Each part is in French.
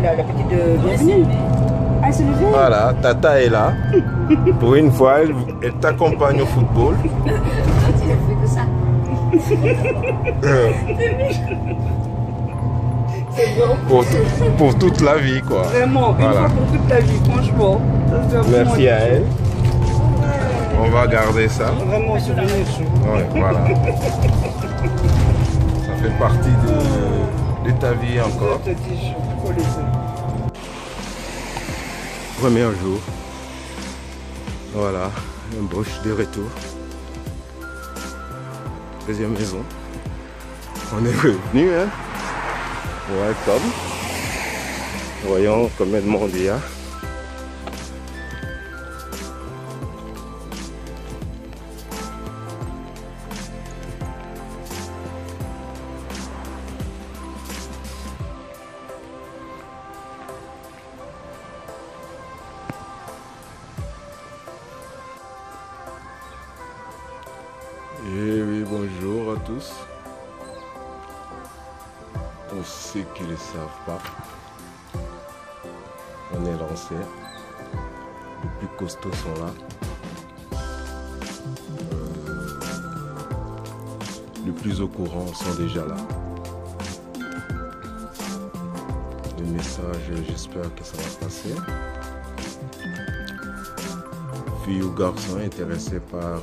la petite de bienvenue. Ah, c'est levé. Voilà, Tata est là. Pour une fois, elle t'accompagne au football. Tu as fait que ça. Pour toute la vie, quoi. Vraiment, une Voilà. fois pour toute la vie, franchement. Merci à elle. On va garder ça. Vraiment, souvenir chaud. Ouais, voilà. Ça fait partie de ta vie encore. Je te dis, il faut laisser. Premier jour. Voilà, un brush de retour. Deuxième maison. On est revenu, hein. Ouais, comme. Voyons combien de monde il y a. Et oui, bonjour à tous. Pour ceux qui ne le savent pas, on est lancé. Les plus costauds sont là. Les plus au courant sont déjà là. Le message, j'espère que ça va passer. Filles ou garçons intéressés par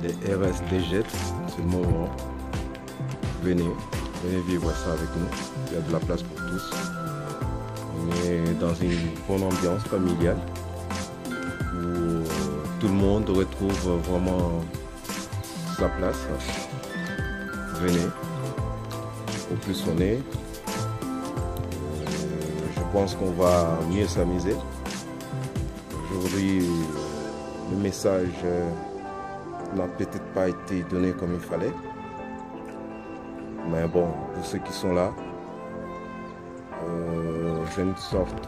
les RSDG, c'est le moment. Venez vivre ça avec nous. Il y a de la place pour tous. On est dans une bonne ambiance familiale où tout le monde retrouve vraiment sa place. Venez. Au plus on est, je pense qu'on va mieux s'amuser. Aujourd'hui, le message n'a peut-être pas été donné comme il fallait. Mais bon, pour ceux qui sont là, j'ai une sorte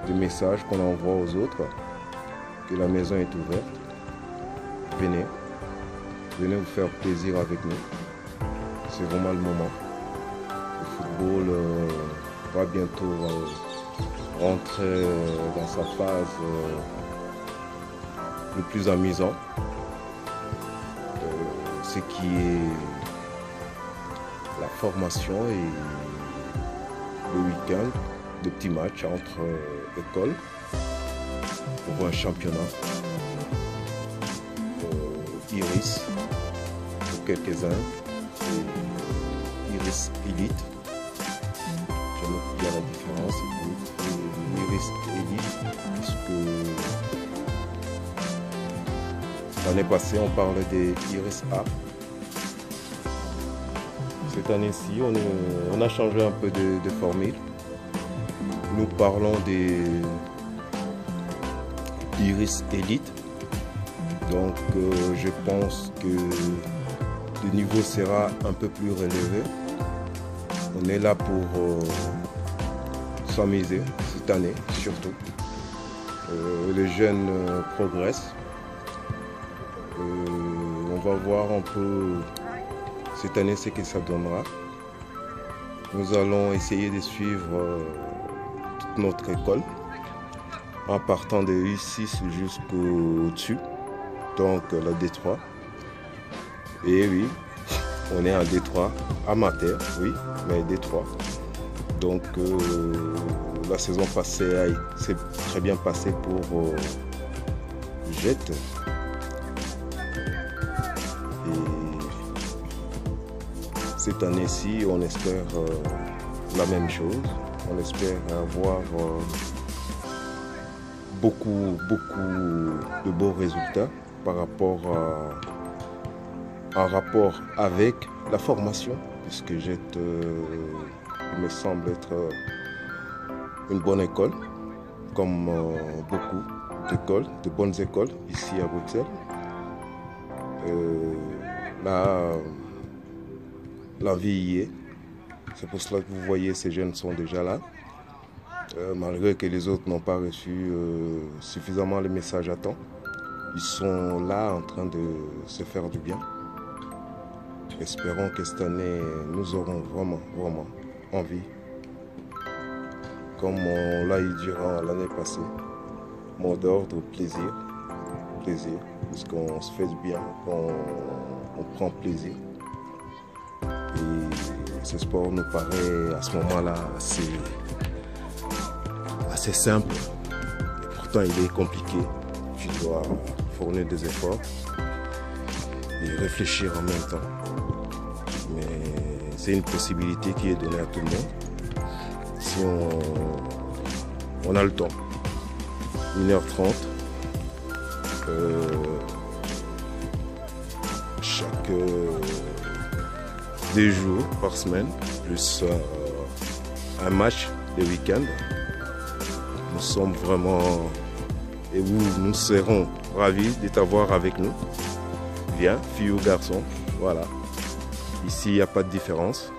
de message qu'on envoie aux autres, que la maison est ouverte. Venez vous faire plaisir avec nous. C'est vraiment le moment. Le football va bientôt rentrer dans sa phase le plus amusant. Ce qui est la formation et le week-end, de petits matchs entre écoles pour un championnat. Iris pour quelques-uns et Iris Elite. Je note bien la différence. Iris Elite, puisque l'année passée on parlait des Iris A. Cette année-ci on a changé un peu de formule. Nous parlons des Iris Elite. Donc je pense que le niveau sera un peu plus relevé. On est là pour s'amuser cette année surtout. Les jeunes progressent. On va voir un peu cette année ce que ça donnera. Nous allons essayer de suivre toute notre école en partant de U6 jusqu'au-dessus. Donc la D3. Et oui, on est en D3 amateur, oui, mais D3. Donc la saison passée s'est très bien passée pour Jet. Et cette année-ci, on espère la même chose. On espère avoir beaucoup de beaux résultats par rapport en rapport avec la formation, puisque Jet me semble être une bonne école, comme beaucoup d'écoles, de bonnes écoles ici à Bruxelles. Là, l'envie y est. C'est pour cela que vous voyez, ces jeunes sont déjà là. Malgré que les autres n'ont pas reçu suffisamment le message à temps. Ils sont là en train de se faire du bien. Espérons que cette année, nous aurons vraiment envie, comme on l'a eu durant l'année passée. Mot d'ordre, plaisir, parce qu'on se fait du bien, on prend plaisir. Et ce sport nous paraît à ce moment-là assez simple. Et pourtant, il est compliqué. Tu dois fournir des efforts et réfléchir en même temps. Mais c'est une possibilité qui est donnée à tout le monde. Si on a le temps. 1h30. Chaque 2 jours par semaine, plus un match le week-end. Nous sommes vraiment, et nous serons ravis de t'avoir avec nous. Viens, fille ou garçon, voilà. Ici, il n'y a pas de différence.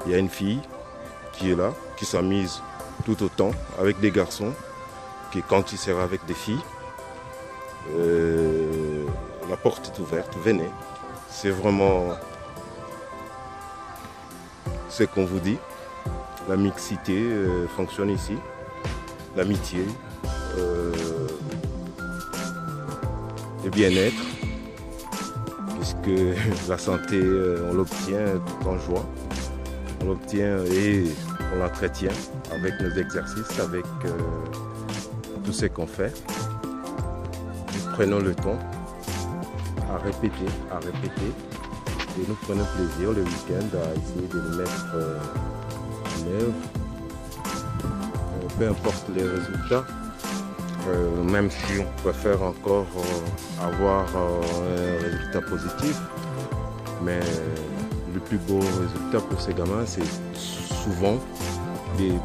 Il y a une fille qui est là, qui s'amuse tout autant avec des garçons que quand il sera avec des filles. La porte est ouverte, venez. C'est vraiment ce qu'on vous dit. La mixité fonctionne ici. L'amitié, le bien-être, puisque la santé, on l'obtient tout en joie. On l'obtient et on l'entretient avec nos exercices, avec tout ce qu'on fait. Nous prenons le temps à répéter, et nous prenons plaisir le week-end à essayer de nous mettre en œuvre. Peu importe les résultats, même si on préfère encore avoir un résultat positif, mais le plus beau résultat pour ces gamins, c'est souvent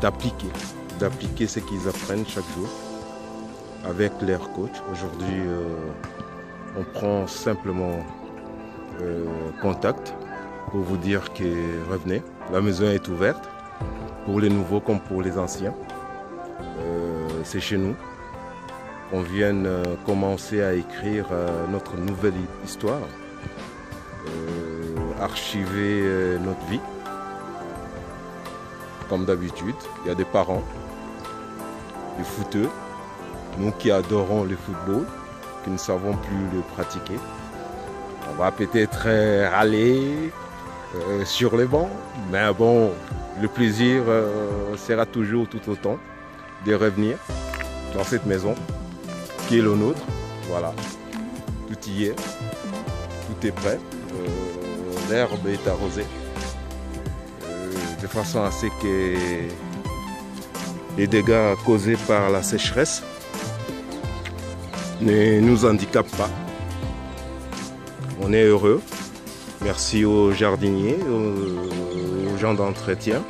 d'appliquer ce qu'ils apprennent chaque jour avec leur coach. Aujourd'hui, on prend simplement contact pour vous dire que revenez, la maison est ouverte pour les nouveaux comme pour les anciens. C'est chez nous qu'on vienne commencer à écrire notre nouvelle histoire, archiver notre vie. Comme d'habitude, il y a des parents, des footeux, nous qui adorons le football, qui ne savons plus le pratiquer. On va peut-être râler sur les bancs, mais bon, le plaisir sera toujours tout autant de revenir dans cette maison qui est le nôtre. Voilà, tout y est, tout est prêt, l'herbe est arrosée de façon à ce que les dégâts causés par la sécheresse ne nous handicapent pas. On est heureux. Merci aux jardiniers, aux gens d'entretien,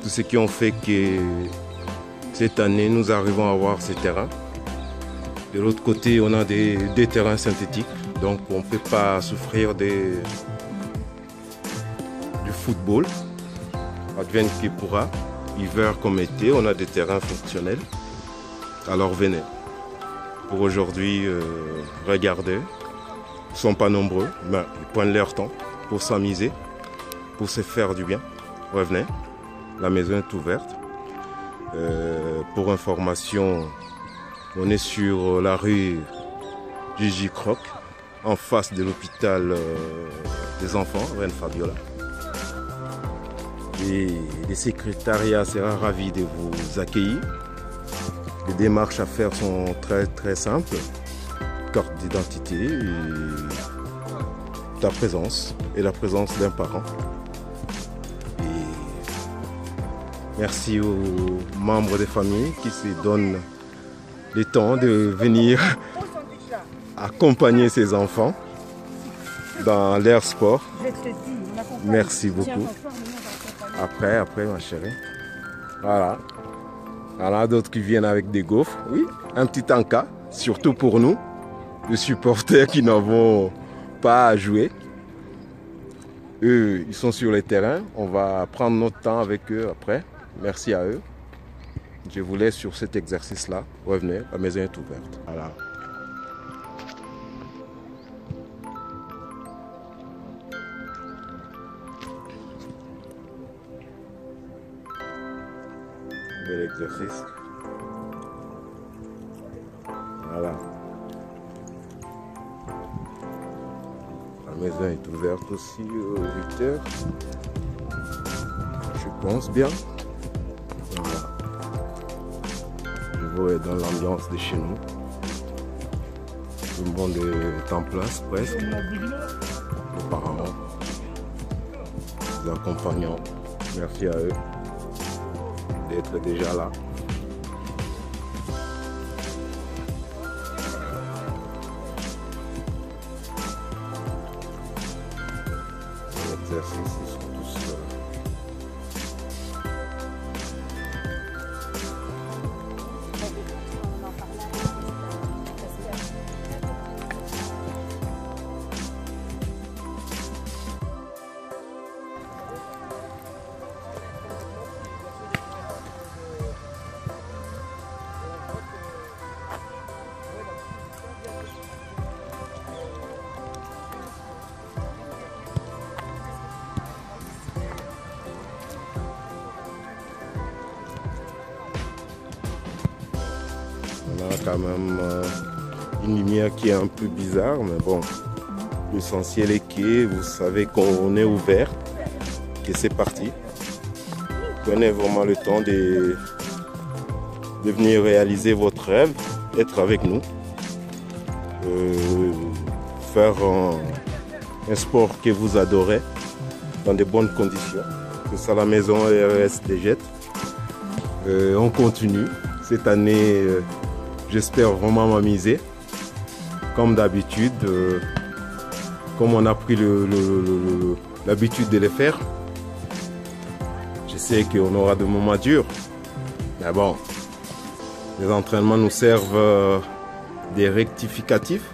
tous ceux qui ont fait que cette année, nous arrivons à avoir ces terrains. De l'autre côté, on a des terrains synthétiques, donc on ne peut pas souffrir du football. Advienne qui pourra, hiver comme été, on a des terrains fonctionnels. Alors venez. Pour aujourd'hui, regardez. Ils ne sont pas nombreux, mais ils prennent leur temps pour s'amuser, pour se faire du bien. Revenez. La maison est ouverte. Pour information, on est sur la rue Gigi Croc, en face de l'hôpital des enfants, Reine Fabiola. Et le secrétariat sera ravi de vous accueillir. Les démarches à faire sont très simples. Carte d'identité, et ta présence et la présence d'un parent. Merci aux membres des familles qui se donnent le temps de venir accompagner ces enfants dans leur sport. Merci beaucoup. Après ma chérie. Voilà. Il y en a d'autres qui viennent avec des gaufres. Oui, un petit encas, surtout pour nous, les supporters qui n'avons pas à jouer. Eux, ils sont sur les terrains. On va prendre notre temps avec eux après. Merci à eux. Je vous laisse sur cet exercice-là. Revenez, la maison est ouverte. Voilà. l'exercice. Voilà. La maison est ouverte aussi aux 8 heures. Je pense bien. Voilà. Je vois dans l'ambiance de chez nous. Tout le monde est en place presque. Nos parents, les accompagnants, merci à eux d'être déjà là. L'exercice, ils sont tous on a quand même une lumière qui est un peu bizarre, mais bon, l'essentiel est que vous savez qu'on est ouvert, et c'est parti. Prenez vraiment le temps de venir réaliser votre rêve, être avec nous, faire un sport que vous adorez dans de bonnes conditions. C'est ça la maison RS des Jettes. On continue. Cette année, j'espère vraiment m'amuser. Comme d'habitude, comme on a pris l'habitude de les faire. Je sais qu'on aura de moments durs. Mais bon, les entraînements nous servent des rectificatifs.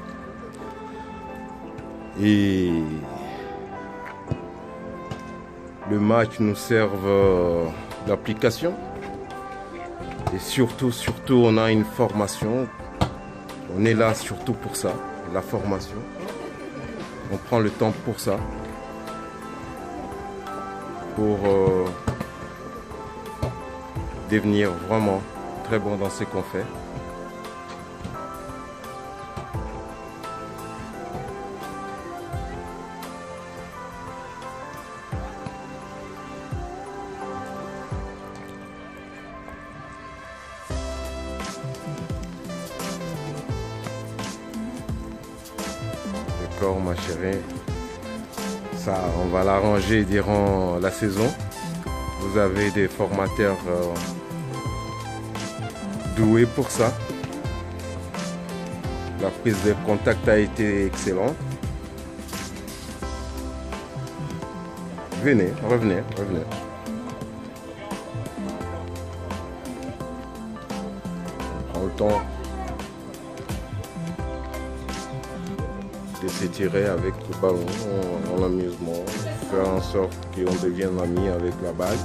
Et le match nous serve d'application. Et surtout, on a une formation. On est là surtout pour ça, la formation. On prend le temps pour ça. Pour devenir vraiment très bon dans ce qu'on fait. D'accord, ma chérie, ça on va l'arranger durant la saison. Vous avez des formateurs doués pour ça. La prise de contact a été excellente. Venez, revenez. On prend le temps de s'étirer avec le ballon en amusement, faire en sorte qu'on devienne amis avec la balle.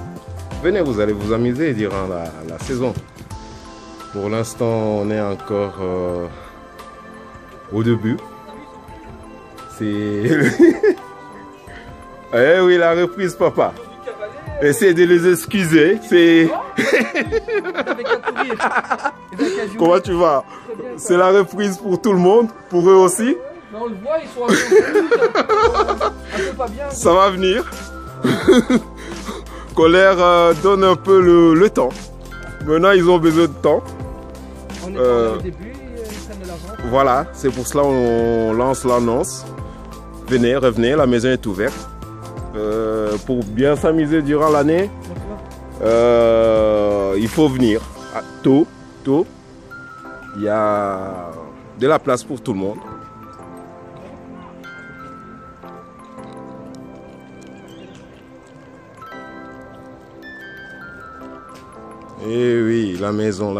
Venez, vous allez vous amuser durant la saison. Pour l'instant, on est encore au début. C'est... Eh oui, la reprise, papa. Essayez de les excuser. C'est... Comment tu vas? C'est la reprise pour tout le monde, pour eux aussi. Mais on le voit, ils sont un peu pas bien. Ça va venir. Colère donne un peu le temps. Maintenant, ils ont besoin de temps. On est au début, ils prennent de l'argent. Voilà, c'est pour cela qu'on lance l'annonce. Venez, revenez, la maison est ouverte. Pour bien s'amuser durant l'année, il faut venir tôt. Il y a de la place pour tout le monde. Et oui, la maison.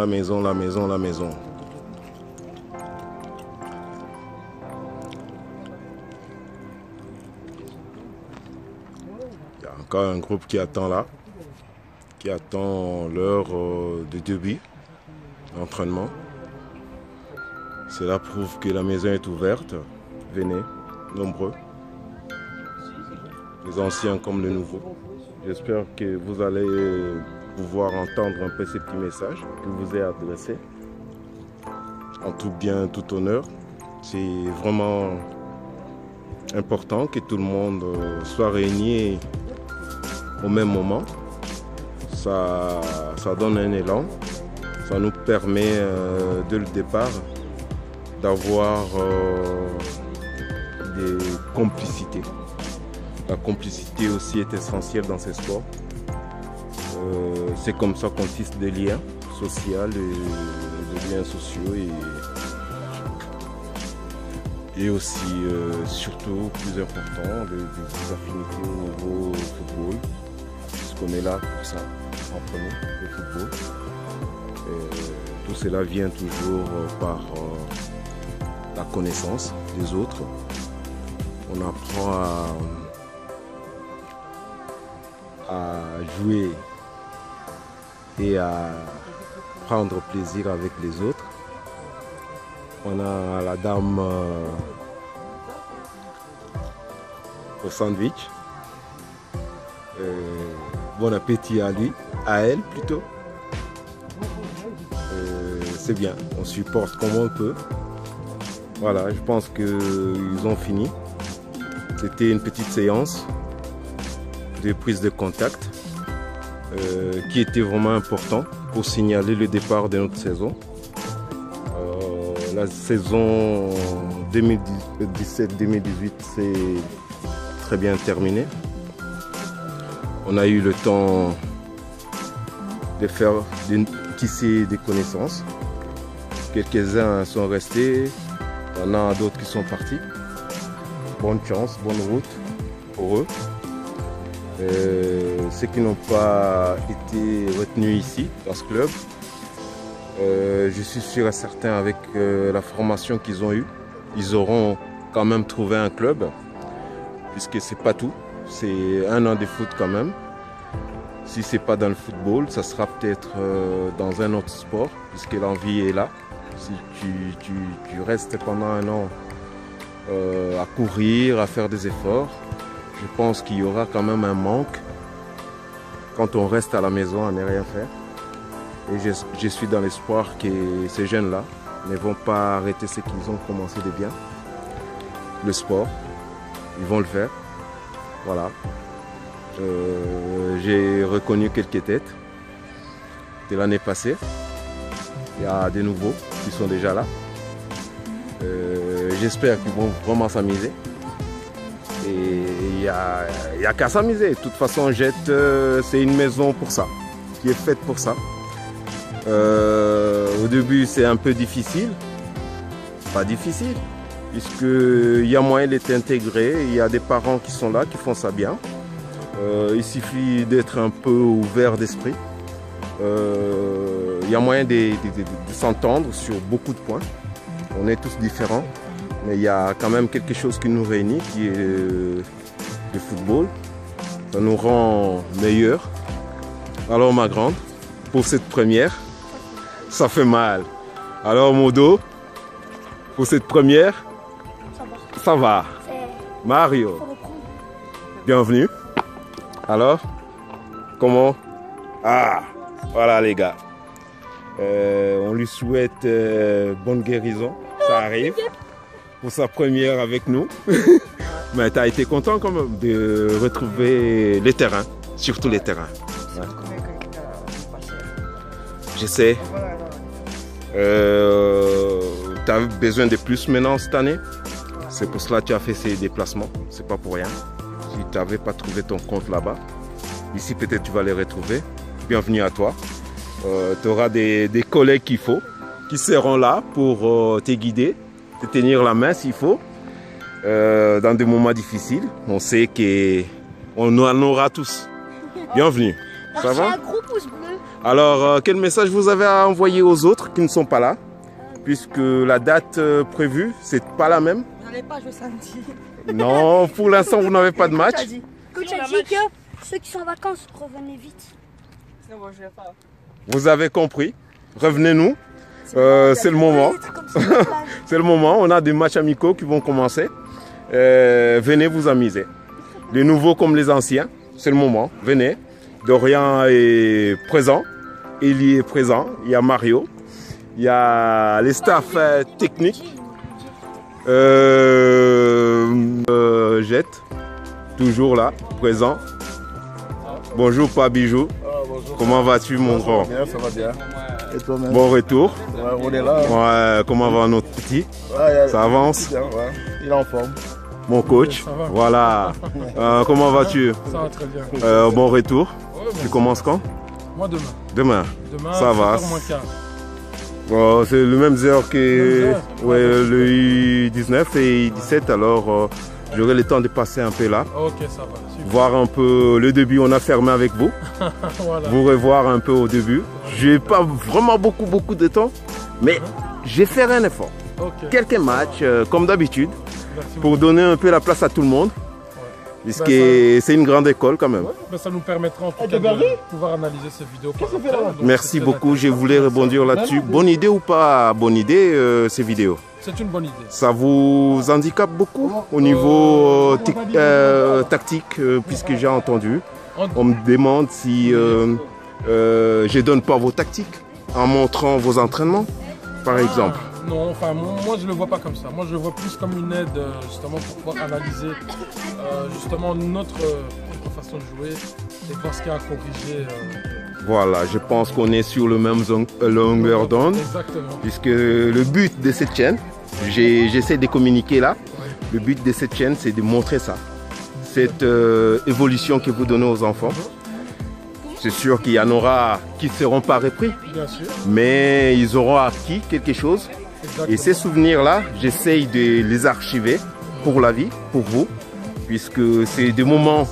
Il y a encore un groupe qui attend là, qui attend l'heure de début d'entraînement. Cela prouve que la maison est ouverte. Venez, nombreux, les anciens comme les nouveaux. J'espère que vous allez pouvoir entendre un peu ces petits messages que vous ai adressés. En tout bien, tout honneur. C'est vraiment important que tout le monde soit réuni au même moment. Ça donne un élan. Ça nous permet dès le départ d'avoir des complicités. La complicité aussi est essentielle dans ces sports. C'est comme ça qu'on tisse des liens sociaux et des liens sociaux et aussi, surtout, plus important, des affinités au niveau football. Parce qu'on est là pour ça, en premier, le football. Tout cela vient toujours par la connaissance des autres. On apprend à jouer et à prendre plaisir avec les autres. On a la dame au sandwich. Bon appétit à lui, à elle plutôt. C'est bien, on supporte comme on peut. Voilà, je pense qu'ils ont fini. C'était une petite séance de prise de contact qui était vraiment important pour signaler le départ de notre saison. La saison 2017-2018 s'est très bien terminée. On a eu le temps de tisser des connaissances. Quelques-uns sont restés, il y en a d'autres qui sont partis. Bonne chance, bonne route pour eux. Ceux qui n'ont pas été retenus ici, dans ce club, je suis sûr et certain avec la formation qu'ils ont eue, ils auront quand même trouvé un club, puisque c'est pas tout, c'est un an de foot quand même. Si c'est pas dans le football, ça sera peut-être dans un autre sport, puisque l'envie est là. Si tu restes pendant un an à courir, à faire des efforts, je pense qu'il y aura quand même un manque quand on reste à la maison à ne rien faire. Et je suis dans l'espoir que ces jeunes-là ne vont pas arrêter ce qu'ils ont commencé de bien. Le sport, ils vont le faire. Voilà. J'ai reconnu quelques têtes de l'année passée. Il y a des nouveaux qui sont déjà là. J'espère qu'ils vont vraiment s'amuser. Et il n'y a qu'à s'amuser. De toute façon, Jette, c'est une maison pour ça, qui est faite pour ça. Au début, c'est un peu difficile. Pas difficile, puisqu'il y a moyen d'être intégré. Il y a des parents qui sont là, qui font ça bien. Il suffit d'être un peu ouvert d'esprit. Il y a moyen de s'entendre sur beaucoup de points. On est tous différents, mais il y a quand même quelque chose qui nous réunit, qui est le football. Ça nous rend meilleurs. Alors ma grande, pour cette première, ça fait mal. Alors Modo, pour cette première, ça va. Mario, bienvenue. Alors, comment? Ah, voilà les gars. On lui souhaite bonne guérison. Ça arrive pour sa première avec nous. Mais tu as été content quand même de retrouver les terrains, surtout les terrains. Ouais. Je sais. Tu as besoin de plus maintenant cette année. C'est pour cela que tu as fait ces déplacements. C'est pas pour rien. Si tu n'avais pas trouvé ton compte là-bas, ici peut-être tu vas les retrouver. Bienvenue à toi. Tu auras des collègues qu'il faut, qui seront là pour te guider, te tenir la main s'il faut, dans des moments difficiles. On sait qu'on en aura tous. Bienvenue. Ça va? Un gros pouce bleu. Alors, quel message vous avez à envoyer aux autres qui ne sont pas là? Puisque la date prévue, c'est pas la même. Vous n'allez pas jouer samedi. Non, pour l'instant, vous n'avez pas de match. Coach a dit que ceux qui sont en vacances, revenez vite. Non, moi je vais pas. Vous avez compris. Revenez-nous. C'est le moment. C'est le moment. On a des matchs amicaux qui vont commencer. Venez vous amuser. Les nouveaux comme les anciens. C'est le moment. Venez. Dorian est présent. Eli est présent. Il y a Mario. Il y a les staffs techniques. Jet, toujours là, présent. Bonjour, pas Bijou. Bonjour. Comment vas-tu, mon grand? Ça va bien. Et toi-même? Bon retour. Ouais, on est là. Ouais, comment va notre petit? Ça avance? Bien, ouais. Il est en forme. Mon coach, voilà. Comment vas-tu? Ça va très bien. Bon retour. Ouais, Tu commences quand? Moi demain. Demain. Demain, Ça va. 7h moins 15. Oh, c'est le même heure que Même heure. le I19 et I17, alors j'aurai le temps de passer un peu là, Ok, ça va. Super. voir un peu le début. On a fermé avec vous, Voilà. vous revoir un peu au début. J'ai pas vraiment beaucoup de temps, mais j'ai fait un effort. Ok. Quelques matchs, comme d'habitude, Merci pour beaucoup. donner un peu la place à tout le monde, puisque Ben, c'est une grande école quand même. Ouais, ben, ça nous permettra en tout cas de pouvoir analyser ces vidéos par après. Donc, Merci c'est très beaucoup, je intéressant. voulais rebondir là-dessus. Bonne idée ou pas bonne idée, ces vidéos? C'est une bonne idée. Ça vous handicape beaucoup au niveau tactique, puisque j'ai entendu. On me demande si je ne donne pas vos tactiques en montrant vos entraînements, par exemple. Non, enfin moi je le vois pas comme ça. Moi je le vois plus comme une aide justement pour pouvoir analyser justement notre façon de jouer et voir ce qu'il y a à corriger. Voilà, je pense qu'on est sur le même longueur d'onde, Exactement. puisque le but de cette chaîne, j'essaie de communiquer là, le but de cette chaîne c'est de montrer ça, cette évolution que vous donnez aux enfants. C'est sûr qu'il y en aura qui ne seront pas repris, Bien sûr. mais ils auront acquis quelque chose. Exactement. Et ces souvenirs-là, j'essaye de les archiver pour la vie, pour vous, puisque c'est des moments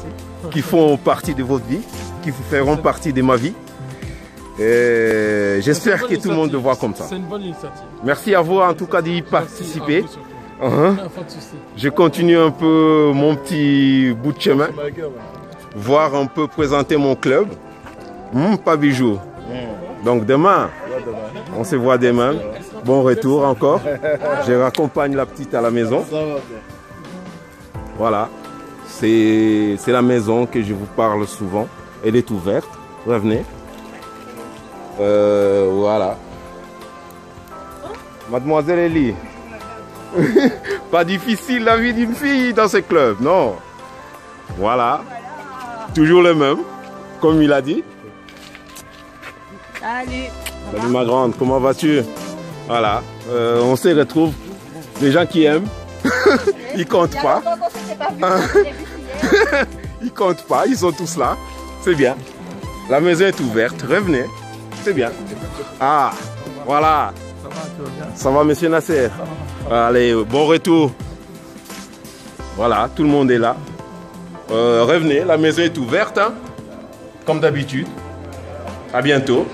qui font partie de votre vie, qui vous feront partie de ma vie. Et j'espère que tout le monde le voit comme ça. C'est une bonne initiative. Merci à vous en tout cas d'y participer. Merci à vous surtout. Pas de souci. Je continue un peu mon petit bout de chemin, voir un peu présenter mon club. Pas Bijou. Donc demain, on se voit demain. Bon retour encore. Je raccompagne la petite à la maison. Voilà. C'est la maison que je vous parle souvent. Elle est ouverte. Revenez. Voilà. Mademoiselle Elie. Pas difficile la vie d'une fille dans ce club, non. Voilà. Toujours le même, comme il a dit. Salut. Salut ma grande, comment vas-tu? Voilà, on se retrouve. Les gens qui aiment, ils comptent pas. Ils comptent pas, ils sont tous là. C'est bien. La maison est ouverte, revenez. C'est bien. Ah, voilà. Ça va, monsieur Nasser? Allez, bon retour. Voilà, tout le monde est là. Revenez, la maison est ouverte, hein, comme d'habitude. À bientôt.